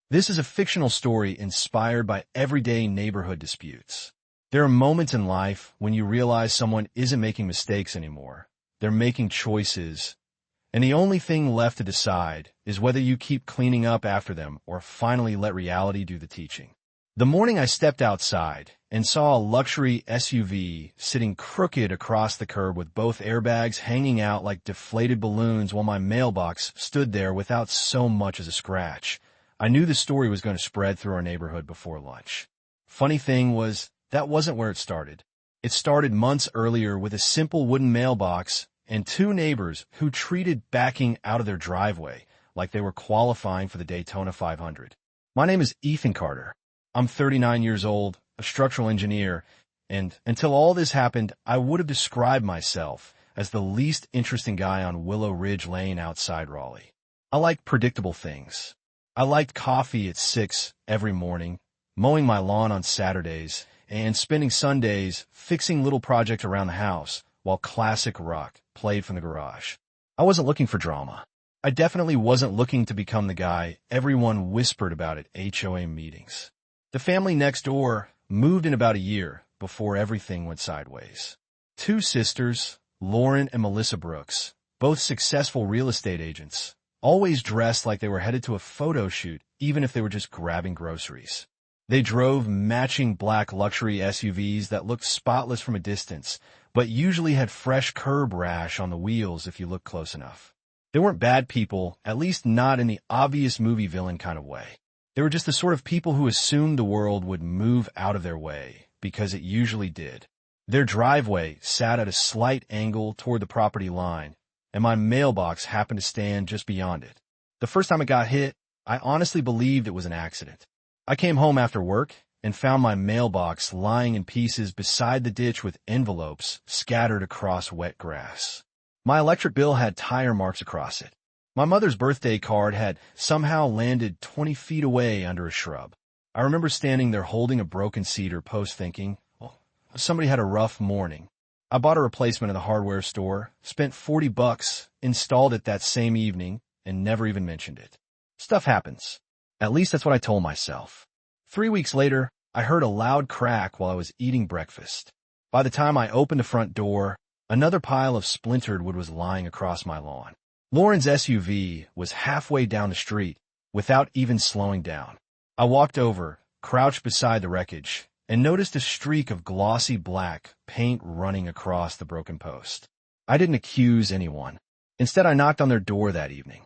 This is a fictional story inspired by everyday neighborhood disputes. There are moments in life when you realize someone isn't making mistakes anymore. They're making choices, and the only thing left to decide is whether you keep cleaning up after them or finally let reality do the teaching. The morning I stepped outside and saw a luxury SUV sitting crooked across the curb with both airbags hanging out like deflated balloons while my mailbox stood there without so much as a scratch, I knew the story was going to spread through our neighborhood before lunch. Funny thing was, that wasn't where it started. It started months earlier with a simple wooden mailbox and two neighbors who treated backing out of their driveway like they were qualifying for the Daytona 500. My name is Ethan Carter. I'm 39 years old, a structural engineer, and until all this happened, I would have described myself as the least interesting guy on Willow Ridge Lane outside Raleigh. I like predictable things. I liked coffee at 6 every morning, mowing my lawn on Saturdays, and spending Sundays fixing little projects around the house while classic rock played from the garage. I wasn't looking for drama. I definitely wasn't looking to become the guy everyone whispered about at HOA meetings. The family next door moved in about a year before everything went sideways. Two sisters, Lauren and Melissa Brooks, both successful real estate agents, always dressed like they were headed to a photo shoot, even if they were just grabbing groceries. They drove matching black luxury SUVs that looked spotless from a distance, but usually had fresh curb rash on the wheels if you looked close enough. They weren't bad people, at least not in the obvious movie villain kind of way. They were just the sort of people who assumed the world would move out of their way, because it usually did. Their driveway sat at a slight angle toward the property line, and my mailbox happened to stand just beyond it. The first time it got hit, I honestly believed it was an accident. I came home after work and found my mailbox lying in pieces beside the ditch with envelopes scattered across wet grass. My electric bill had tire marks across it. My mother's birthday card had somehow landed 20 feet away under a shrub. I remember standing there holding a broken cedar post thinking, well, somebody had a rough morning. I bought a replacement at the hardware store, spent $40, installed it that same evening, and never even mentioned it. Stuff happens. At least that's what I told myself. 3 weeks later, I heard a loud crack while I was eating breakfast. By the time I opened the front door, another pile of splintered wood was lying across my lawn. Lauren's SUV was halfway down the street without even slowing down. I walked over, crouched beside the wreckage, and noticed a streak of glossy black paint running across the broken post. I didn't accuse anyone. Instead, I knocked on their door that evening.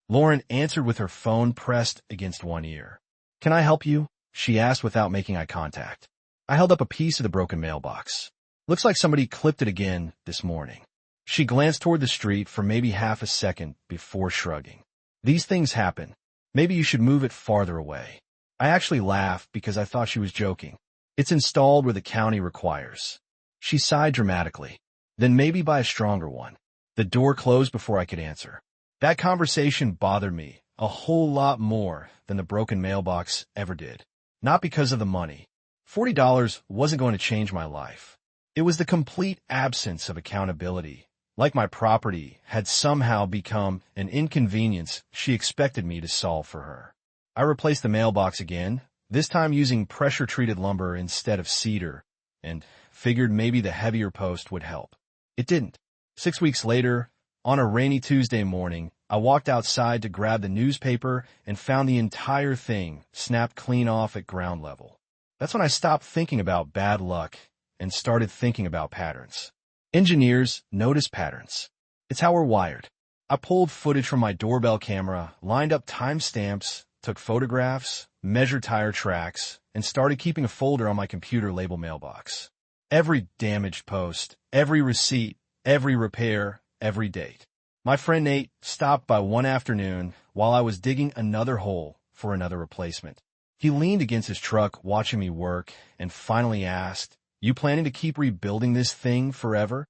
Lauren answered with her phone pressed against one ear. "Can I help you?" she asked without making eye contact. I held up a piece of the broken mailbox. "Looks like somebody clipped it again this morning." She glanced toward the street for maybe half a second before shrugging. "These things happen. Maybe you should move it farther away." I actually laughed because I thought she was joking. "It's installed where the county requires." She sighed dramatically. "Then maybe buy a stronger one." The door closed before I could answer. That conversation bothered me a whole lot more than the broken mailbox ever did. Not because of the money. $40 wasn't going to change my life. It was the complete absence of accountability, like my property had somehow become an inconvenience she expected me to solve for her. I replaced the mailbox again, this time using pressure-treated lumber instead of cedar, and figured maybe the heavier post would help. It didn't. 6 weeks later, on a rainy Tuesday morning, I walked outside to grab the newspaper and found the entire thing snapped clean off at ground level. That's when I stopped thinking about bad luck and started thinking about patterns. Engineers notice patterns. It's how we're wired. I pulled footage from my doorbell camera, lined up timestamps, took photographs, measured tire tracks, and started keeping a folder on my computer labeled mailbox. Every damaged post, every receipt, every repair, every date. My friend Nate stopped by one afternoon while I was digging another hole for another replacement. He leaned against his truck watching me work and finally asked, "You planning to keep rebuilding this thing forever?"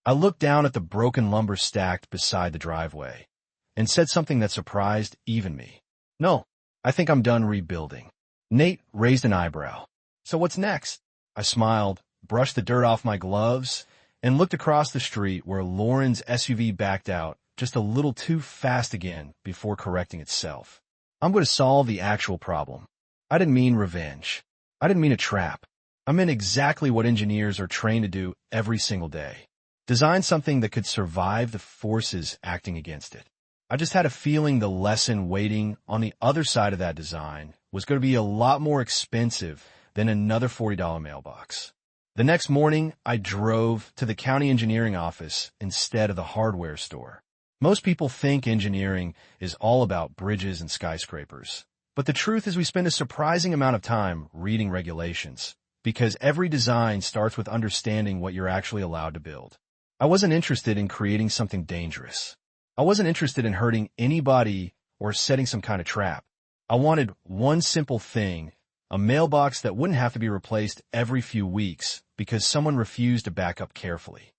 I looked down at the broken lumber stacked beside the driveway and said something that surprised even me. "No, I think I'm done rebuilding." Nate raised an eyebrow. "So what's next?" I smiled, brushed the dirt off my gloves, and looked across the street where Lauren's SUV backed out just a little too fast again before correcting itself. I'm going to solve the actual problem. I didn't mean revenge. I didn't mean a trap. I meant exactly what engineers are trained to do every single day. Design something that could survive the forces acting against it. I just had a feeling the lesson waiting on the other side of that design was going to be a lot more expensive than another $40 mailbox. The next morning, I drove to the county engineering office instead of the hardware store. Most people think engineering is all about bridges and skyscrapers. But the truth is we spend a surprising amount of time reading regulations, because every design starts with understanding what you're actually allowed to build. I wasn't interested in creating something dangerous. I wasn't interested in hurting anybody or setting some kind of trap. I wanted one simple thing, a mailbox that wouldn't have to be replaced every few weeks because someone refused to back up carefully.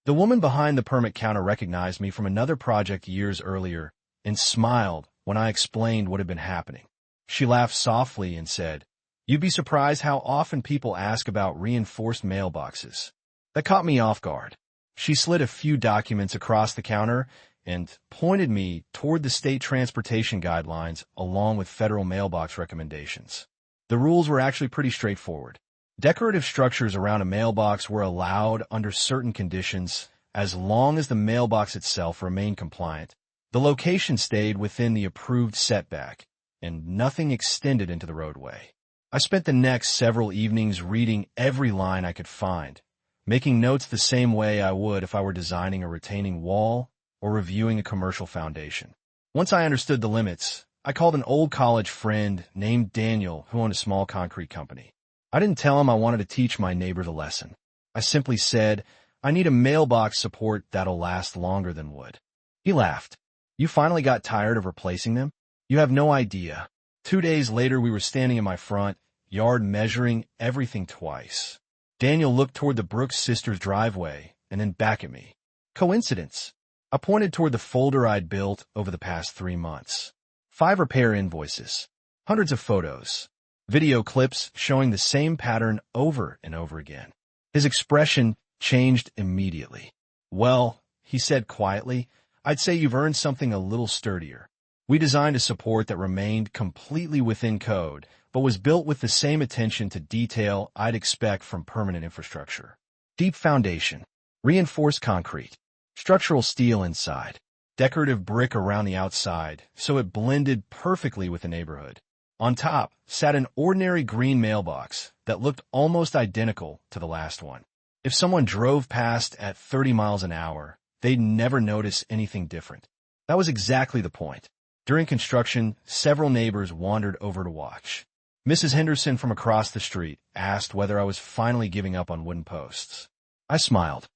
The woman behind the permit counter recognized me from another project years earlier and smiled when I explained what had been happening. She laughed softly and said, "You'd be surprised how often people ask about reinforced mailboxes." That caught me off guard. She slid a few documents across the counter and pointed me toward the state transportation guidelines along with federal mailbox recommendations. The rules were actually pretty straightforward. Decorative structures around a mailbox were allowed under certain conditions as long as the mailbox itself remained compliant. The location stayed within the approved setback, and nothing extended into the roadway. I spent the next several evenings reading every line I could find, making notes the same way I would if I were designing a retaining wall or reviewing a commercial foundation. Once I understood the limits, I called an old college friend named Daniel who owned a small concrete company. I didn't tell him I wanted to teach my neighbors a lesson. I simply said, "I need a mailbox support that'll last longer than wood." He laughed. "You finally got tired of replacing them? You have no idea." 2 days later, we were standing in my front yard measuring everything twice. Daniel looked toward the Brooks sisters' driveway and then back at me. Coincidence. I pointed toward the folder I'd built over the past 3 months. 5 repair invoices, hundreds of photos, video clips showing the same pattern over and over again. His expression changed immediately. "Well," he said quietly, "I'd say you've earned something a little sturdier. We designed a support that remained completely within code, but was built with the same attention to detail I'd expect from permanent infrastructure. Deep foundation, reinforced concrete, structural steel inside, decorative brick around the outside, so it blended perfectly with the neighborhood. On top sat an ordinary green mailbox that looked almost identical to the last one. If someone drove past at 30 miles an hour, they'd never notice anything different. That was exactly the point. During construction, several neighbors wandered over to watch. Mrs. Henderson from across the street asked whether I was finally giving up on wooden posts. I smiled.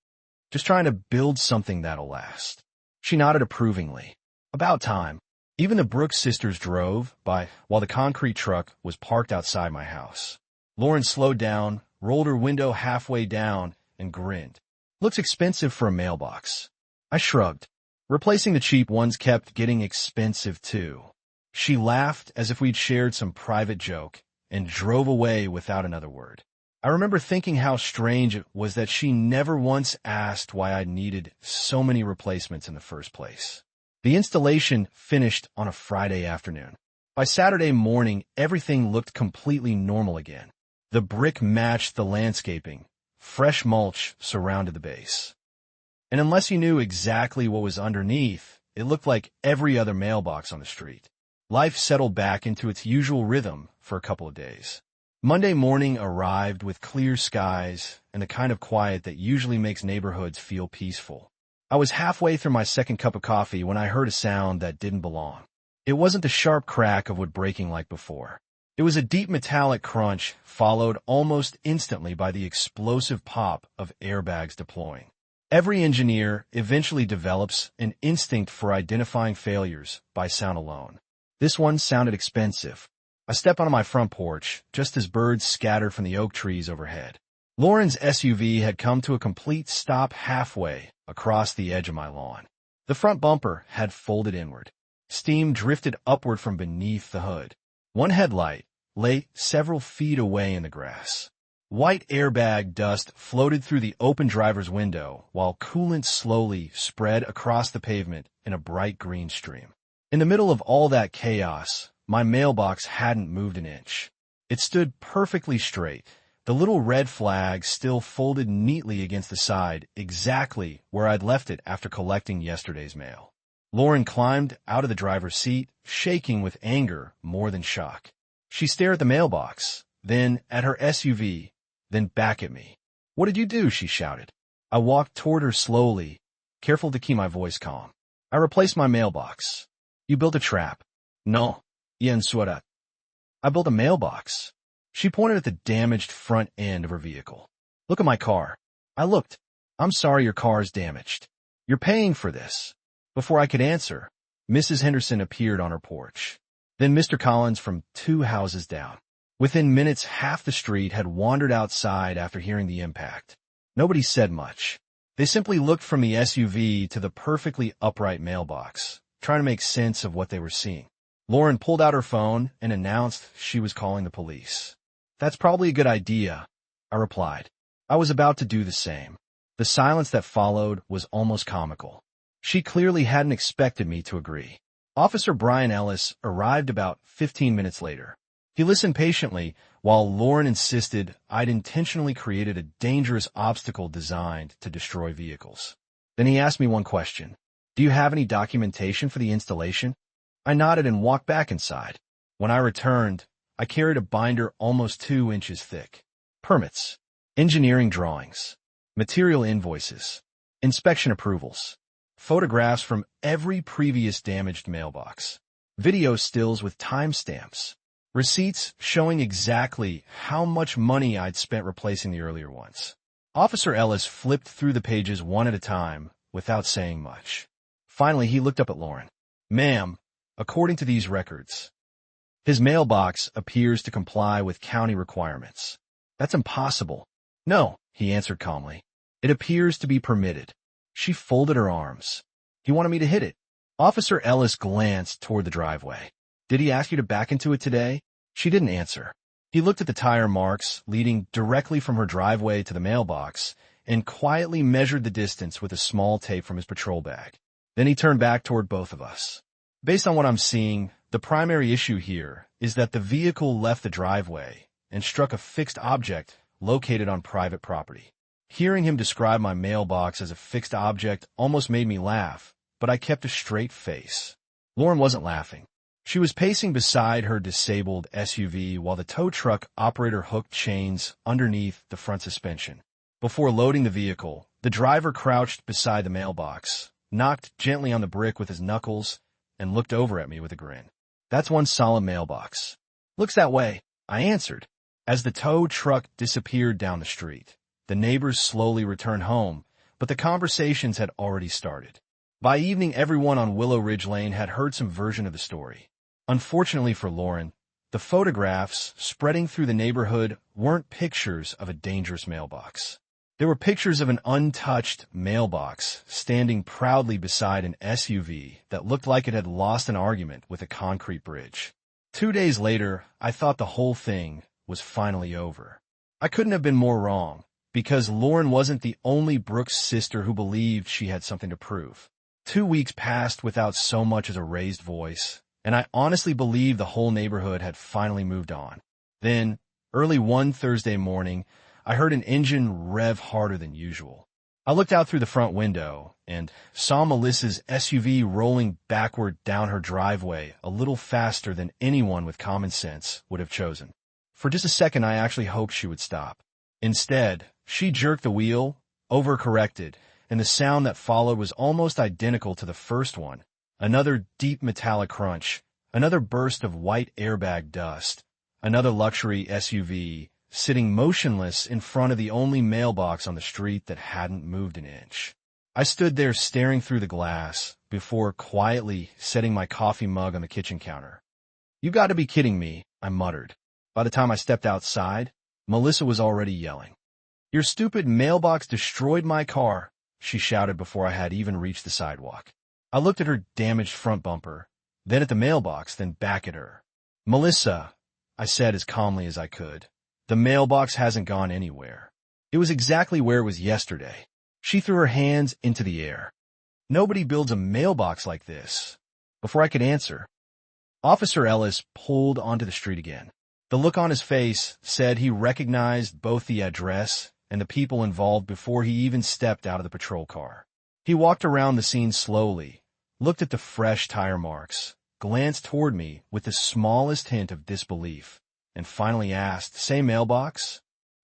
"Just trying to build something that'll last." She nodded approvingly. "About time." Even the Brooks sisters drove by while the concrete truck was parked outside my house. Lauren slowed down, rolled her window halfway down, and grinned. "Looks expensive for a mailbox." I shrugged. Replacing the cheap ones kept getting expensive too. She laughed as if we'd shared some private joke and drove away without another word. I remember thinking how strange it was that she never once asked why I needed so many replacements in the first place. The installation finished on a Friday afternoon. By Saturday morning, everything looked completely normal again. The brick matched the landscaping. Fresh mulch surrounded the base. And unless you knew exactly what was underneath, it looked like every other mailbox on the street. Life settled back into its usual rhythm for a couple of days. Monday morning arrived with clear skies and the kind of quiet that usually makes neighborhoods feel peaceful. I was halfway through my second cup of coffee when I heard a sound that didn't belong. It wasn't the sharp crack of wood breaking like before. It was a deep metallic crunch, followed almost instantly by the explosive pop of airbags deploying. Every engineer eventually develops an instinct for identifying failures by sound alone. This one sounded expensive. I stepped onto my front porch just as birds scattered from the oak trees overhead. Lauren's SUV had come to a complete stop halfway across the edge of my lawn. The front bumper had folded inward. Steam drifted upward from beneath the hood. One headlight lay several feet away in the grass. White airbag dust floated through the open driver's window while coolant slowly spread across the pavement in a bright green stream. In the middle of all that chaos, My mailbox hadn't moved an inch. It stood perfectly straight, the little red flag still folded neatly against the side, exactly where I'd left it after collecting yesterday's mail. Lauren climbed out of the driver's seat, shaking with anger more than shock. She stared at the mailbox, then at her SUV, then back at me. "What did you do?" she shouted. I walked toward her slowly, careful to keep my voice calm. "I replaced my mailbox." "You built a trap." "No, yen suara." "I built a mailbox." She pointed at the damaged front end of her vehicle. "Look at my car." I looked. "I'm sorry your car is damaged. You're paying for this." Before I could answer, Mrs. Henderson appeared on her porch. Then Mr. Collins from 2 houses down. Within minutes, half the street had wandered outside after hearing the impact. Nobody said much. They simply looked from the SUV to the perfectly upright mailbox, trying to make sense of what they were seeing. Lauren pulled out her phone and announced she was calling the police. "That's probably a good idea," I replied. I was about to do the same. The silence that followed was almost comical. She clearly hadn't expected me to agree. Officer Brian Ellis arrived about 15 minutes later. He listened patiently while Lauren insisted I'd intentionally created a dangerous obstacle designed to destroy vehicles. Then he asked me one question. "Do you have any documentation for the installation?" I nodded and walked back inside. When I returned, I carried a binder almost 2 inches thick. Permits, engineering drawings, material invoices, inspection approvals, photographs from every previous damaged mailbox, video stills with timestamps, receipts showing exactly how much money I'd spent replacing the earlier ones. Officer Ellis flipped through the pages one at a time without saying much. Finally, he looked up at Lauren. "Ma'am, according to these records, his mailbox appears to comply with county requirements." "That's impossible." "No," he answered calmly. "It appears to be permitted." She folded her arms. "He wanted me to hit it." Officer Ellis glanced toward the driveway. "Did he ask you to back into it today?" She didn't answer. He looked at the tire marks leading directly from her driveway to the mailbox and quietly measured the distance with a small tape from his patrol bag. Then he turned back toward both of us. "Based on what I'm seeing, the primary issue here is that the vehicle left the driveway and struck a fixed object located on private property." Hearing him describe my mailbox as a fixed object almost made me laugh, but I kept a straight face. Lauren wasn't laughing. She was pacing beside her disabled SUV while the tow truck operator hooked chains underneath the front suspension. Before loading the vehicle, the driver crouched beside the mailbox, knocked gently on the brick with his knuckles, and looked over at me with a grin. "That's one solid mailbox." "Looks that way," I answered. As the tow truck disappeared down the street, the neighbors slowly returned home, but the conversations had already started. By evening, everyone on Willow Ridge Lane had heard some version of the story. Unfortunately for Lauren, the photographs spreading through the neighborhood weren't pictures of a dangerous mailbox. They were pictures of an untouched mailbox standing proudly beside an SUV that looked like it had lost an argument with a concrete bridge. 2 days later, I thought the whole thing was finally over. I couldn't have been more wrong, because Lauren wasn't the only Brooks sister who believed she had something to prove. 2 weeks passed without so much as a raised voice, and I honestly believed the whole neighborhood had finally moved on. Then, early one Thursday morning, I heard an engine rev harder than usual. I looked out through the front window and saw Melissa's SUV rolling backward down her driveway a little faster than anyone with common sense would have chosen. For just a second, I actually hoped she would stop. Instead, she jerked the wheel, overcorrected, and the sound that followed was almost identical to the first one. Another deep metallic crunch, another burst of white airbag dust, another luxury SUV sitting motionless in front of the only mailbox on the street that hadn't moved an inch. I stood there staring through the glass before quietly setting my coffee mug on the kitchen counter. "You got to be kidding me," I muttered. By the time I stepped outside, Melissa was already yelling. "Your stupid mailbox destroyed my car," she shouted before I had even reached the sidewalk. I looked at her damaged front bumper, then at the mailbox, then back at her. "Melissa," I said as calmly as I could, "the mailbox hasn't gone anywhere. It was exactly where it was yesterday." She threw her hands into the air. "Nobody builds a mailbox like this." Before I could answer, Officer Ellis pulled onto the street again. The look on his face said he recognized both the address and the people involved before he even stepped out of the patrol car. He walked around the scene slowly, looked at the fresh tire marks, glanced toward me with the smallest hint of disbelief, and finally asked, "Same mailbox?"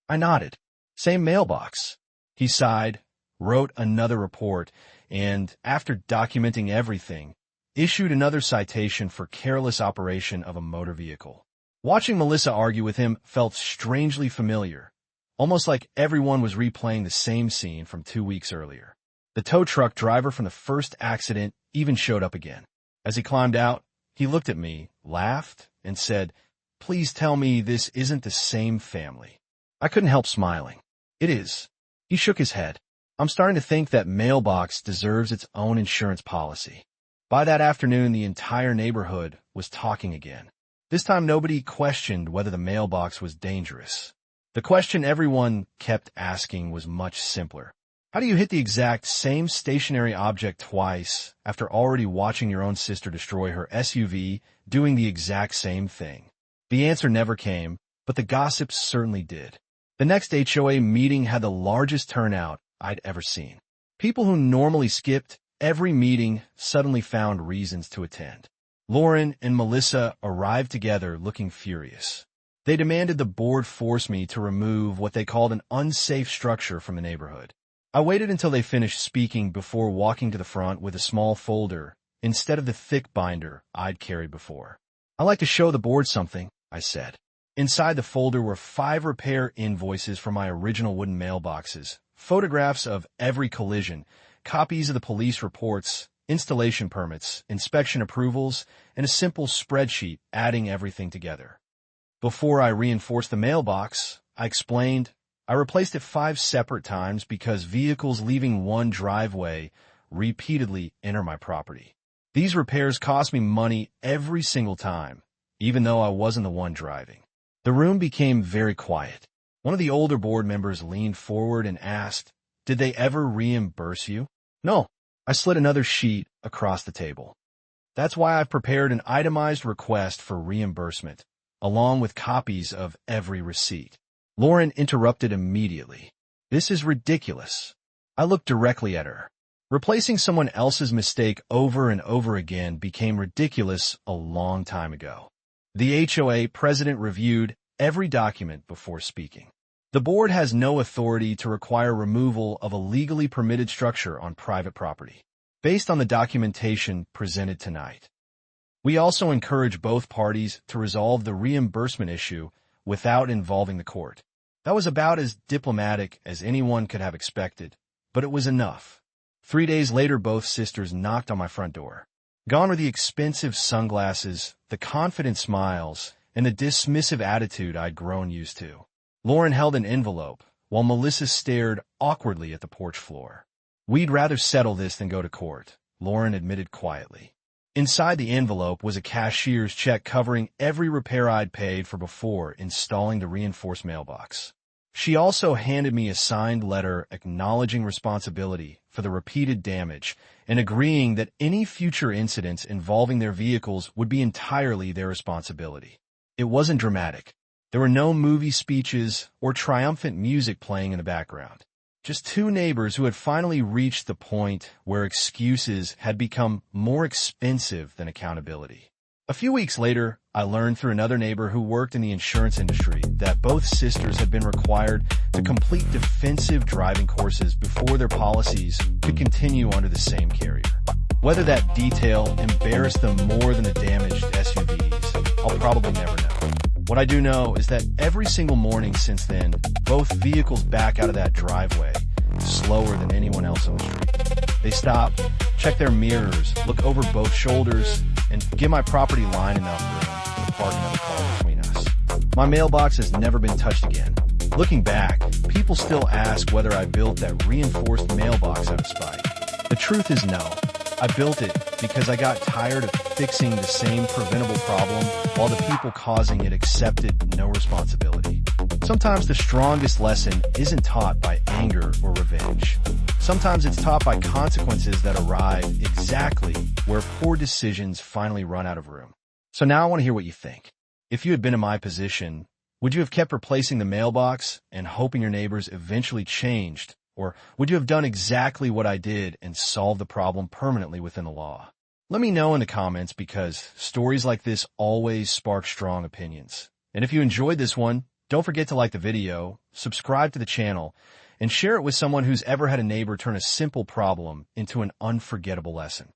I nodded. "Same mailbox." He sighed, wrote another report, and, after documenting everything, issued another citation for careless operation of a motor vehicle. Watching Melissa argue with him felt strangely familiar, almost like everyone was replaying the same scene from 2 weeks earlier. The tow truck driver from the first accident even showed up again. As he climbed out, he looked at me, laughed, and said, "Please tell me this isn't the same family." I couldn't help smiling. "It is." He shook his head. "I'm starting to think that Mailbox deserves its own insurance policy." By that afternoon, the entire neighborhood was talking again. This time, nobody questioned whether the mailbox was dangerous. The question everyone kept asking was much simpler. How do you hit the exact same stationary object twice after already watching your own sister destroy her SUV doing the exact same thing? The answer never came, but the gossip certainly did. The next HOA meeting had the largest turnout I'd ever seen. People who normally skipped every meeting suddenly found reasons to attend. Lauren and Melissa arrived together looking furious. They demanded the board force me to remove what they called an unsafe structure from the neighborhood. I waited until they finished speaking before walking to the front with a small folder instead of the thick binder I'd carried before. "I'd like to show the board something," I said. Inside the folder were 5 repair invoices for my original wooden mailboxes, photographs of every collision, copies of the police reports, installation permits, inspection approvals, and a simple spreadsheet adding everything together. Before I reinforced the mailbox, I explained, I replaced it 5 separate times because vehicles leaving one driveway repeatedly enter my property. These repairs cost me money every single time, even though I wasn't the one driving. The room became very quiet. One of the older board members leaned forward and asked, "Did they ever reimburse you?" "No." I slid another sheet across the table. "That's why I've prepared an itemized request for reimbursement, along with copies of every receipt." Lauren interrupted immediately. "This is ridiculous." I looked directly at her. Replacing someone else's mistake over and over again became ridiculous a long time ago. The HOA president reviewed every document before speaking. The board has no authority to require removal of a legally permitted structure on private property, based on the documentation presented tonight. We also encourage both parties to resolve the reimbursement issue without involving the court. That was about as diplomatic as anyone could have expected, but it was enough. 3 days later, both sisters knocked on my front door. Gone were the expensive sunglasses, the confident smiles, and the dismissive attitude I'd grown used to. Lauren held an envelope, while Melissa stared awkwardly at the porch floor. "We'd rather settle this than go to court," Lauren admitted quietly. Inside the envelope was a cashier's check covering every repair I'd paid for before installing the reinforced mailbox. She also handed me a signed letter acknowledging responsibility for the repeated damage and agreeing that any future incidents involving their vehicles would be entirely their responsibility. It wasn't dramatic. There were no movie speeches or triumphant music playing in the background. Just 2 neighbors who had finally reached the point where excuses had become more expensive than accountability. A few weeks later, I learned through another neighbor who worked in the insurance industry that both sisters had been required to complete defensive driving courses before their policies could continue under the same carrier. Whether that detail embarrassed them more than the damaged SUVs, I'll probably never know. What I do know is that every single morning since then, both vehicles back out of that driveway slower than anyone else on the street. They stop, check their mirrors, look over both shoulders, and give my property line enough room to park another car between us. My mailbox has never been touched again. Looking back, people still ask whether I built that reinforced mailbox out of spite. The truth is no. I built it because I got tired of fixing the same preventable problem while the people causing it accepted no responsibility. Sometimes the strongest lesson isn't taught by anger or revenge. Sometimes it's taught by consequences that arrive exactly where poor decisions finally run out of room. So now I want to hear what you think. If you had been in my position, would you have kept replacing the mailbox and hoping your neighbors eventually changed? Or would you have done exactly what I did and solved the problem permanently within the law? Let me know in the comments because stories like this always spark strong opinions. And if you enjoyed this one, don't forget to like the video, subscribe to the channel, and share it with someone who's ever had a neighbor turn a simple problem into an unforgettable lesson.